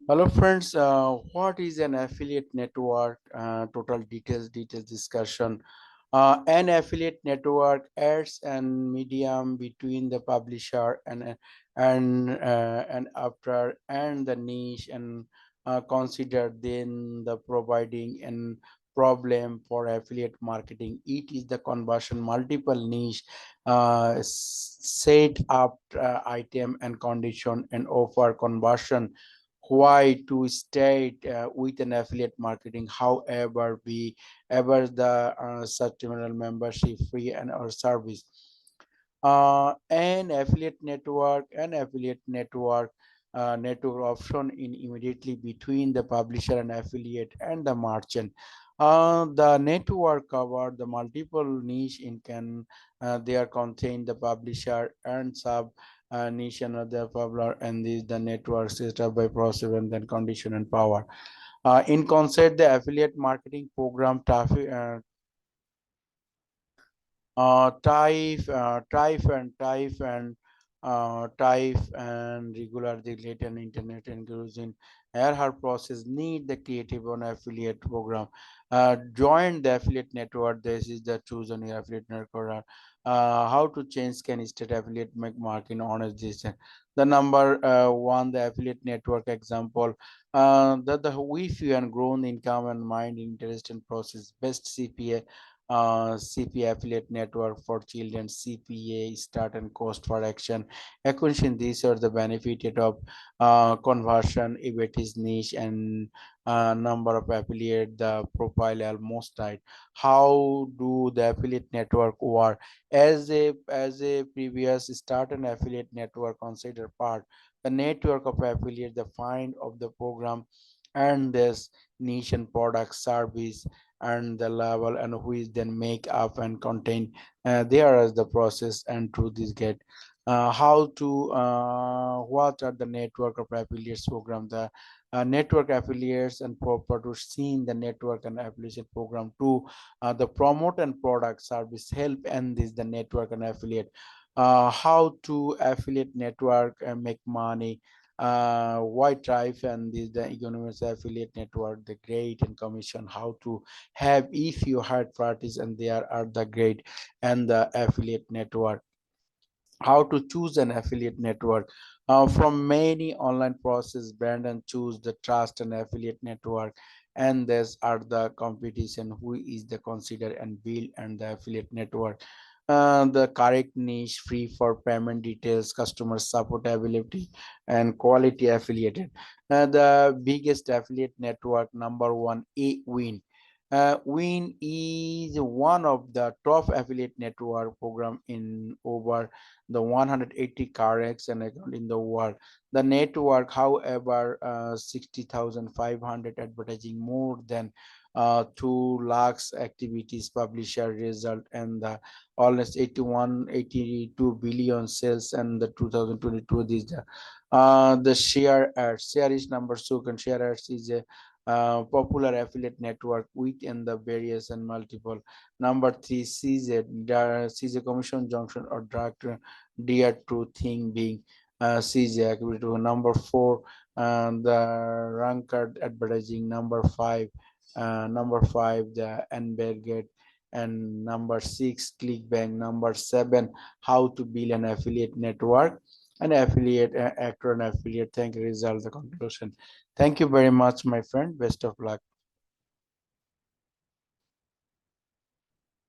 Hello friends, what is an affiliate network? Total details discussion. An affiliate network adds an medium between the publisher and after and the niche and consider then the providing an problem for affiliate marketing. It is the conversion multiple niche set up item and condition and offer conversion why to state with an affiliate marketing however we ever the such terminal membership free and our service an affiliate network option in immediately between the publisher and affiliate and the merchant. The network cover the multiple niche in can they are contain the publisher and sub niche and other publisher and this the network set up by process and then condition and power. In concept, the affiliate marketing program traffic type and regular regulate and internet inclusion air her process need the creative on affiliate program join the affiliate network. This is the choose on your affiliate network. How to change can state affiliate make marketing honest this the number one the affiliate network example the if you and grown income and mind interest and process best CPA CPA affiliate network for children, CPA start and cost for action. Acquisition, these are the benefit of conversion, if it is niche and number of affiliate, the profile almost right. How do the affiliate network work? As a previous start an affiliate network consider part. The network of affiliate, the find of the program and this niche and product service and the level and which then make up and contain there is the process and through this get how to what are the network of affiliates program the network affiliates and proper to see the network and affiliate program to the promote and product service help and this the network and affiliate how to affiliate network and make money why drive and this the economics affiliate network the grade and commission how to have if you had parties and there are the grade and the affiliate network how to choose an affiliate network from many online process brand and choose the trust and affiliate network and these are the competition who is the consider and build and the affiliate network the correct niche free for payment details customer support availability and quality affiliated the biggest affiliate network number one a win Win is one of the top affiliate network program in over the 180 corrects and account in the world. The network, however, 60,500 advertising more than 2 lakhs activities publisher result and the almost 82 billion sales and the 2022 this the share is number so can share ads is a popular affiliate network within the various and multiple. Number three, CZ, CZ Commission Junction or Direct Dear to Thing being CZ activity. Number four, the ranked advertising. Number five, the Enberget. And number six, ClickBank. Number seven, how to build an affiliate network. An affiliate actor and affiliate. Thank you. Result the conclusion. Thank you very much, my friend. Best of luck.